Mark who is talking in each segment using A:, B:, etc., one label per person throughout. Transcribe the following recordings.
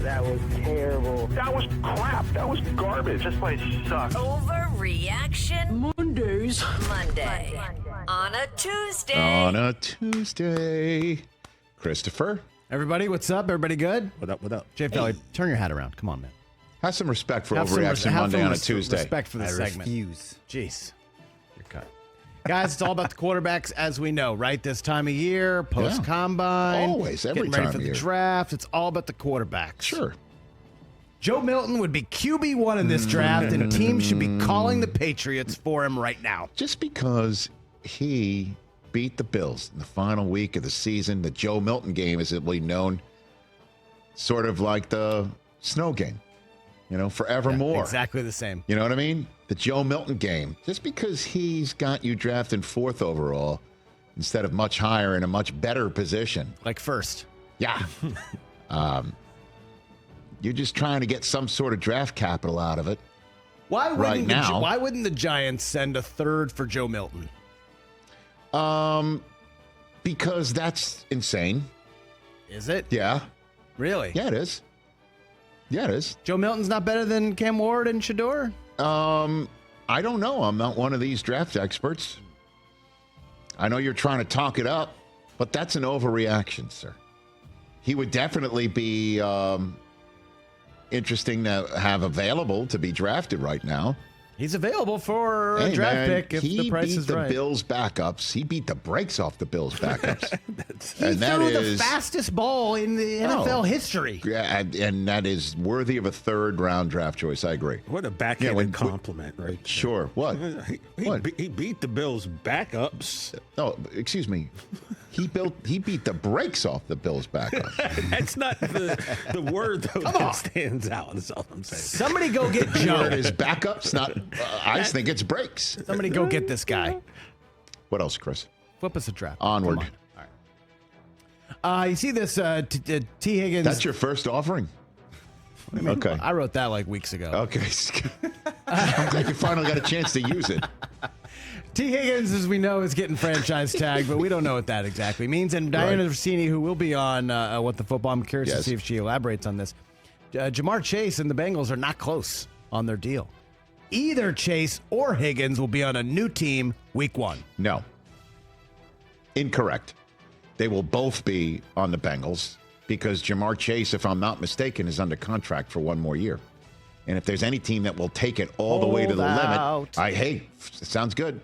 A: That was terrible.
B: That was crap. That was garbage. This place sucks.
C: Overreaction
A: Mondays.
C: Monday. On a Tuesday.
D: On a Tuesday. Christopher.
E: Everybody, what's up? Everybody good?
F: What up, what up?
E: Jay Felly, turn your hat around. Come on, man.
D: Have some respect for
E: Have some
D: Overreaction Monday on a Tuesday.
E: Respect for the segment.
F: Refuse.
E: Jeez. You're cut. Guys, it's all about the quarterbacks, as we know, right? This time of year, post-combine.
D: Always, every
E: getting
D: time
E: ready for
D: of
E: the
D: year.
E: draft. It's all about the quarterbacks.
D: Sure.
E: Joe Milton would be QB1 in this draft, and teams should be calling the Patriots for him right now.
D: Just because he beat the Bills in the final week of the season, the Joe Milton game, as it will be known, sort of like the snow game, forevermore.
E: Yeah, exactly the same.
D: You know what I mean? The Joe Milton game. Just because he's got you drafted 4th overall instead of much higher in a much better position.
E: Like first.
D: Yeah. You're just trying to get some sort of draft capital out of it.
E: Why
D: Right now.
E: Why wouldn't the Giants send a third for Joe Milton?
D: Because that's insane.
E: Is it?
D: Yeah.
E: Really?
D: Yeah, it is. Yeah, it is.
E: Joe Milton's not better than Cam Ward and Shador?
D: I don't know. I'm not one of these draft experts. I know you're trying to talk it up, but that's an overreaction, sir. He would definitely be interesting to have available to be drafted right now.
E: He's available for a draft pick if the price is right.
D: He beat the Bills backups. He beat the brakes off the Bills backups.
E: He threw the fastest ball in the NFL history.
D: Yeah, and that is worthy of a 3rd-round draft choice. I agree.
F: What a backhanded compliment, right?
D: Sure. What?
F: He beat the Bills' backups.
D: No, excuse me. He beat the brakes off the Bills' backups.
F: That's not the word though that stands out. That's all I'm saying.
E: Somebody go get Joe.
D: Word is backups, not. I just think it's brakes.
E: Somebody go get this guy.
D: What else, Chris?
E: Flip us a draft.
D: Onward.
E: Come on. All right. You see this Tee Higgins?
D: That's your first offering? Okay.
E: I wrote that like weeks ago.
D: Okay. I'm glad you finally got a chance to use it.
E: Tee Higgins, as we know, is getting franchise tagged, but we don't know what that exactly means. And Diana Rossini, who will be on What the Football, I'm curious to see if she elaborates on this. Jamar Chase and the Bengals are not close on their deal. Either Chase or Higgins will be on a new team week 1.
D: No. Incorrect. They will both be on the Bengals because Jamar Chase, if I'm not mistaken, is under contract for 1 more year. And if there's any team that will take it all the way to the limit, it sounds good.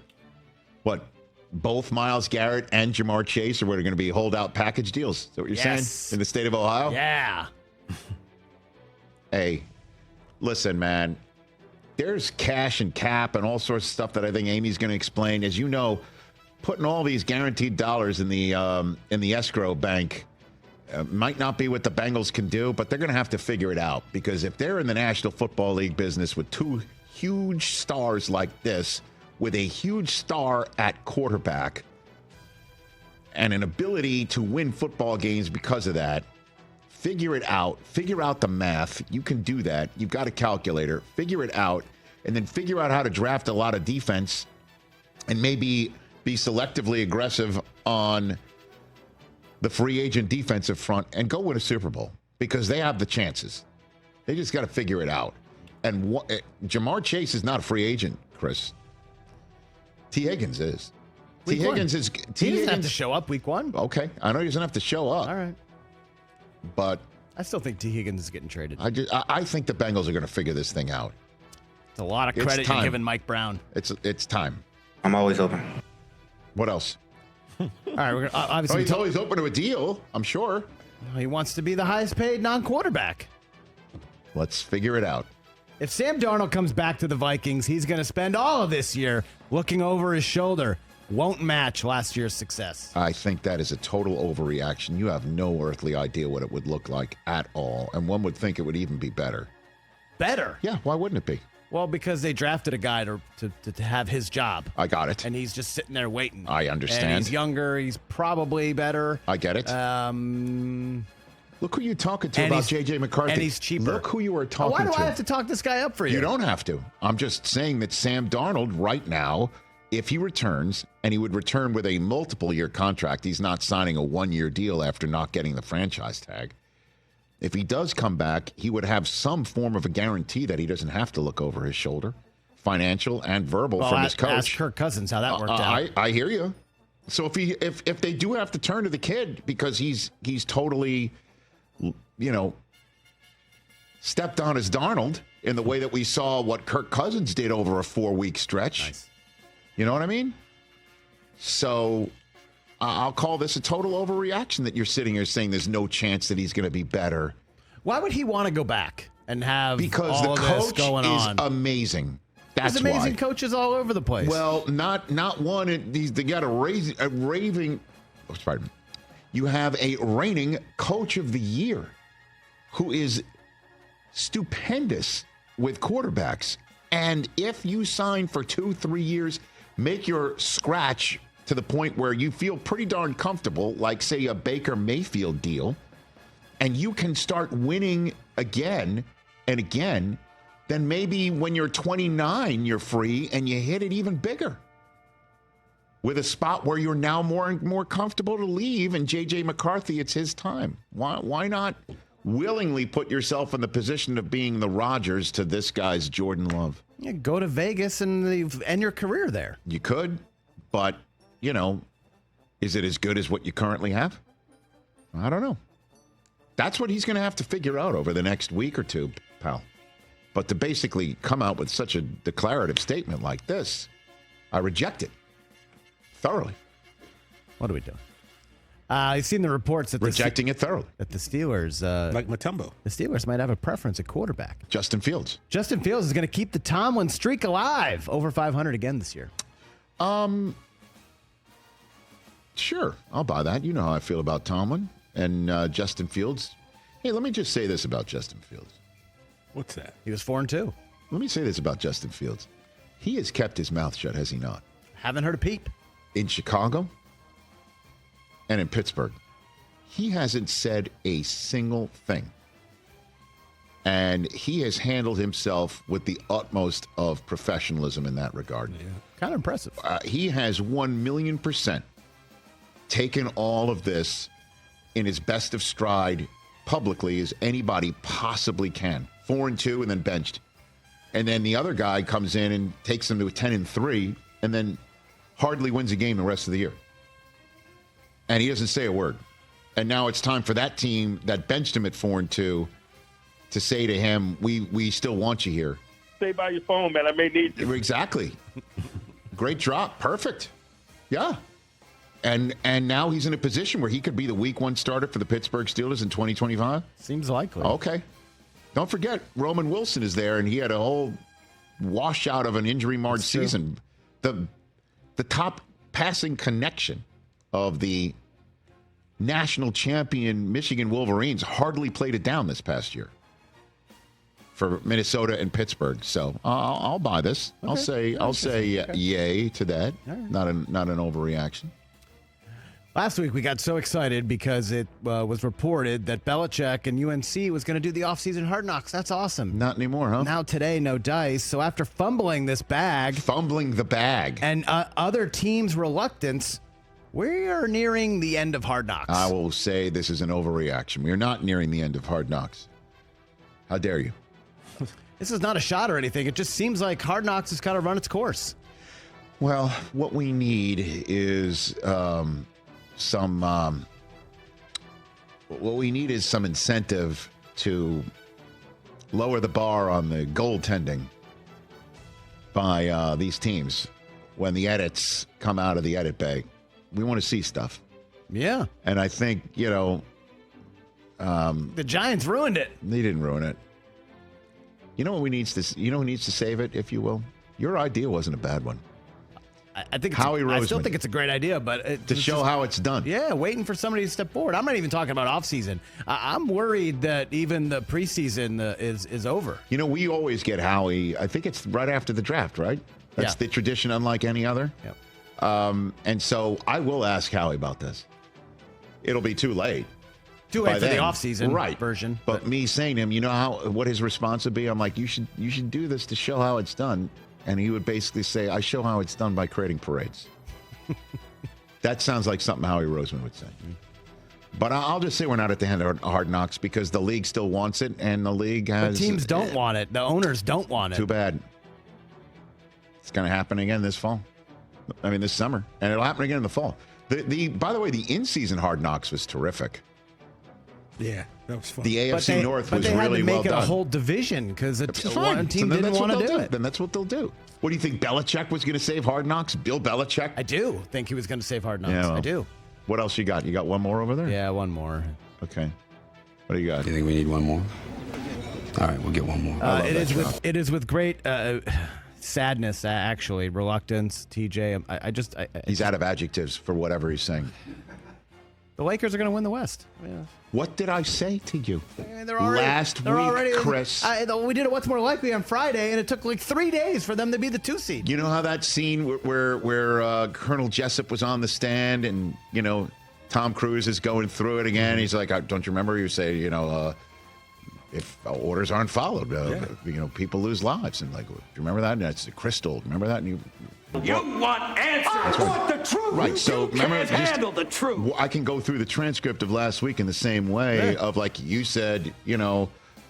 D: What? Both Myles Garrett and Jamar Chase are going to be holdout package deals. Is that what you're saying? In the state of Ohio?
E: Yeah.
D: Hey, listen, man. There's cash and cap and all sorts of stuff that I think Amy's going to explain. As you know, putting all these guaranteed dollars in the escrow bank might not be what the Bengals can do, but they're going to have to figure it out. Because if they're in the National Football League business with 2 huge stars like this, with a huge star at quarterback and an ability to win football games because of that, figure it out. Figure out the math. You can do that. You've got a calculator. Figure it out, and then figure out how to draft a lot of defense and maybe be selectively aggressive on the free agent defensive front and go win a Super Bowl because they have the chances. They just got to figure it out. And Jamar Chase is not a free agent, Chris. Tee Higgins is. Tee Higgins is.
E: He doesn't have to show up week 1.
D: Okay, I know he doesn't have to show up.
E: All right.
D: But
E: I still think Tee Higgins is getting traded.
D: I think the Bengals are going to figure this thing out.
E: It's a lot of credit you're giving Mike Brown.
D: It's time.
G: I'm always open.
D: What else?
E: All right, we're gonna, obviously
D: he's always open to a deal, I'm sure.
E: He wants to be the highest paid non-quarterback.
D: Let's figure it out.
E: If Sam Darnold comes back to the Vikings, he's going to spend all of this year looking over his shoulder. Won't match last year's success.
D: I think that is a total overreaction. You have no earthly idea what it would look like at all. And one would think it would even be better.
E: Better?
D: Yeah, why wouldn't it be?
E: Well, because they drafted a guy to have his job.
D: I got it.
E: And he's just sitting there waiting.
D: I understand.
E: And he's younger. He's probably better.
D: I get it. Look who you're talking to about J.J. McCarthy.
E: And he's cheaper.
D: Look who you are talking to.
E: Why do I have to talk this guy up for you?
D: You don't have to. I'm just saying that Sam Darnold right now, if he returns, and he would return with a multiple-year contract, he's not signing a 1-year deal after not getting the franchise tag. if he does come back, he would have some form of a guarantee that he doesn't have to look over his shoulder, financial and verbal, from his coach.
E: Ask Kirk Cousins how that worked out.
D: I hear you. So if they do have to turn to the kid because he's totally, stepped on his Darnold in the way that we saw what Kirk Cousins did over a 4-week stretch.
E: Nice.
D: You know what I mean? So I'll call this a total overreaction that you're sitting here saying there's no chance that he's going to be better.
E: Why would he want to go back and have
D: because
E: all
D: the
E: of this
D: coach
E: going
D: is
E: on?
D: amazing. That's
E: There's amazing
D: why.
E: coaches all over the place.
D: Well, not one. They got a raving. Oh, pardon me. You have a reigning coach of the year who is stupendous with quarterbacks. And if you sign for 2-3 years, make your scratch to the point where you feel pretty darn comfortable, like, say, a Baker Mayfield deal, and you can start winning again and again, then maybe when you're 29, you're free and you hit it even bigger with a spot where you're now more comfortable to leave. And J.J. McCarthy, it's his time. Why not willingly put yourself in the position of being the Rodgers to this guy's Jordan Love?
E: Yeah, go to Vegas and end your career there.
D: You could, but, is it as good as what you currently have? I don't know. That's what he's going to have to figure out over the next week or two, pal. But to basically come out with such a declarative statement like this, I reject it thoroughly.
E: What are we doing? I've seen the reports that
D: Rejecting it thoroughly.
E: That the Steelers,
F: like Mutombo,
E: the Steelers might have a preference at quarterback.
D: Justin Fields.
E: Justin Fields is going to keep the Tomlin streak alive, over 500 again this year.
D: Sure, I'll buy that. You know how I feel about Tomlin and Justin Fields. Hey, let me just say this about Justin Fields.
F: What's that?
E: He was 4-2.
D: Let me say this about Justin Fields. He has kept his mouth shut, has he not?
E: Haven't heard a peep.
D: In Chicago and in Pittsburgh, he hasn't said a single thing. And he has handled himself with the utmost of professionalism in that regard.
F: Yeah.
E: Kind of impressive.
D: He has 1,000,000% taken all of this in his best of stride publicly as anybody possibly can. 4-2 and then benched. And then the other guy comes in and takes them to a 10-3 and then hardly wins a game the rest of the year. And he doesn't say a word. And now it's time for that team that benched him at 4-2 to say to him, we still want you here.
B: Stay by your phone, man. I may need you.
D: Exactly. Great drop. Perfect. Yeah. And now he's in a position where he could be the week 1 starter for the Pittsburgh Steelers in 2025?
E: Seems likely.
D: Okay. Don't forget, Roman Wilson is there, and he had a whole washout of an injury-marred season. The top passing connection of the national champion Michigan Wolverines hardly played it down this past year for Minnesota and Pittsburgh. So I'll buy this.
E: Okay.
D: I'll say
E: Okay.
D: yay to that.
E: Right.
D: Not an overreaction.
E: Last week, we got so excited because it was reported that Belichick and UNC was going to do the offseason Hard Knocks. That's awesome.
D: Not anymore, huh?
E: Now today, no dice. So after fumbling this bag.
D: Fumbling the bag.
E: And other teams' reluctance, we are nearing the end of Hard Knocks.
D: I will say this is an overreaction. We are not nearing the end of Hard Knocks. How dare you?
E: This is not a shot or anything. It just seems like Hard Knocks has kind of run its course.
D: Well, what we need is some incentive to lower the bar on the goaltending by these teams when the edits come out of the edit bay. We want to see stuff.
E: Yeah.
D: And I think,
E: the Giants ruined it.
D: They didn't ruin it. You know what who needs to save it, if you will? Your idea wasn't a bad one.
E: I think
D: Howie Roseman.
E: I still think it's a great idea, but
D: To show how it's done.
E: Yeah, waiting for somebody to step forward. I'm not even talking about offseason. I'm worried that even the preseason is over.
D: You know, we always get Howie, I think it's right after the draft, right? That's the tradition unlike any other.
E: Yep.
D: And so I will ask Howie about this. It'll be too late.
E: Too late
D: by
E: for the
D: then.
E: offseason version.
D: But me saying to him, you know what his response would be? I'm like, you should do this to show how it's done. And he would basically say, I show how it's done by creating parades. That sounds like something Howie Roseman would say. But I'll just say we're not at the end of Hard Knocks because the league still wants it, and the league has...
E: The teams don't want it. The owners don't want it.
D: Too bad. It's going to happen again this fall. I mean, this summer. And it'll happen again in the fall. By the way, the in-season Hard Knocks was terrific.
F: Yeah, that was fun.
D: The AFC North was really well done. But they had to make
E: it a whole division because one team didn't want to do it.
D: Then that's what they'll do. What do you think Belichick was going to save Hard Knocks? Bill Belichick?
E: I do think he was going to save Hard Knocks.
D: Yeah, well,
E: I do.
D: What else you got? You got one more over there?
E: Yeah, one more.
D: Okay. What do you got?
A: Do you think we need one more? All right, we'll get one more.
E: It is with great sadness, actually, reluctance. TJ,
D: he's out of adjectives for whatever he's saying.
E: The Lakers are going to win the West. Yeah.
D: What did I say to you
E: last
D: week, Chris?
E: We did it What's More Likely on Friday, and it took like 3 days for them to be the 2 seed.
D: You know how that scene where Colonel Jessup was on the stand and, Tom Cruise is going through it again. He's like, don't you remember? You say, if orders aren't followed, people lose lives. And like, do you remember that? And that's Crystal. Remember that? And
G: you want answers. I want the truth.
D: Right. So remember,
G: can't handle the truth.
D: I can go through the transcript of last week in the same way of like you said,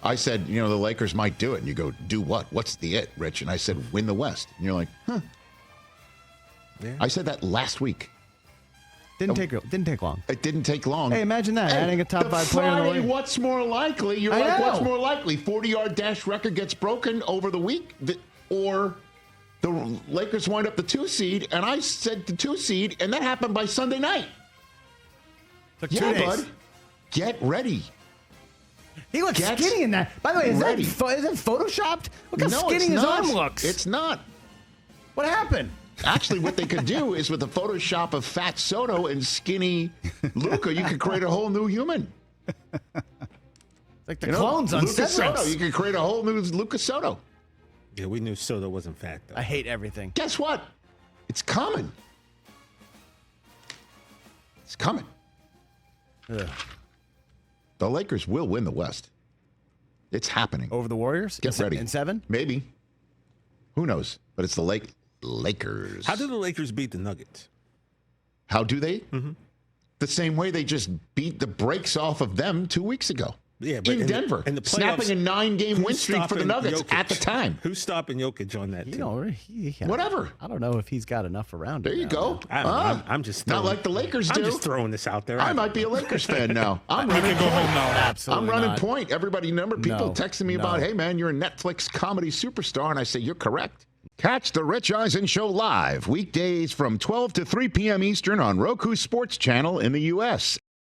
D: I said, the Lakers might do it. And you go, do what? What's the it, Rich? And I said, win the West. And you're like, huh. Yeah. I said that last week.
E: Didn't take long.
D: It didn't take long.
E: Hey, imagine that, adding a top 5 player in the league.
D: What's more likely? You're like, what's more likely? 40-yard dash record gets broken over the week, or the Lakers wind up the 2 seed, and I said the 2 seed, and that happened by Sunday night.
E: Took 2 days.
D: Bud. Get ready.
E: He looks skinny in that. By the way, is that photoshopped? Look how skinny his arm looks.
D: It's not.
E: What happened?
D: Actually, what they could do is with a Photoshop of Fat Soto and skinny Luka, you could create a whole new human.
E: Like the clones on
D: Luka
E: Severance.
D: Soto. You could create a whole new Luka Soto.
F: Yeah, we knew Soto wasn't fat, though.
E: I hate everything.
D: Guess what? It's coming. It's coming.
E: Ugh.
D: The Lakers will win the West. It's happening.
E: Over the Warriors?
D: Get ready.
E: In 7?
D: Maybe. Who knows? But it's the Lakers.
F: How do the Lakers beat the Nuggets?
D: How do they?
F: Mm-hmm.
D: The same way they just beat the brakes off of them 2 weeks ago.
F: Yeah, but
D: in Denver,
F: in the playoffs,
D: snapping a 9-game win streak for the Nuggets
F: Jokic?
D: at the time.
F: Who's stopping Jokic on that team?
D: Whatever.
E: I don't know if he's got enough around.
D: There you go.
F: I'm just
D: not like the Lakers do.
F: I'm just throwing this out there.
D: I might be a Lakers fan now. I'm
G: running
D: point.
E: Absolutely
D: I'm running
E: not.
D: point. Everybody, people texting me about, hey man, you're a Netflix comedy superstar, and I say you're correct. Catch the Rich Eisen Show live weekdays from 12 to 3 p.m. Eastern on Roku Sports Channel in the U.S.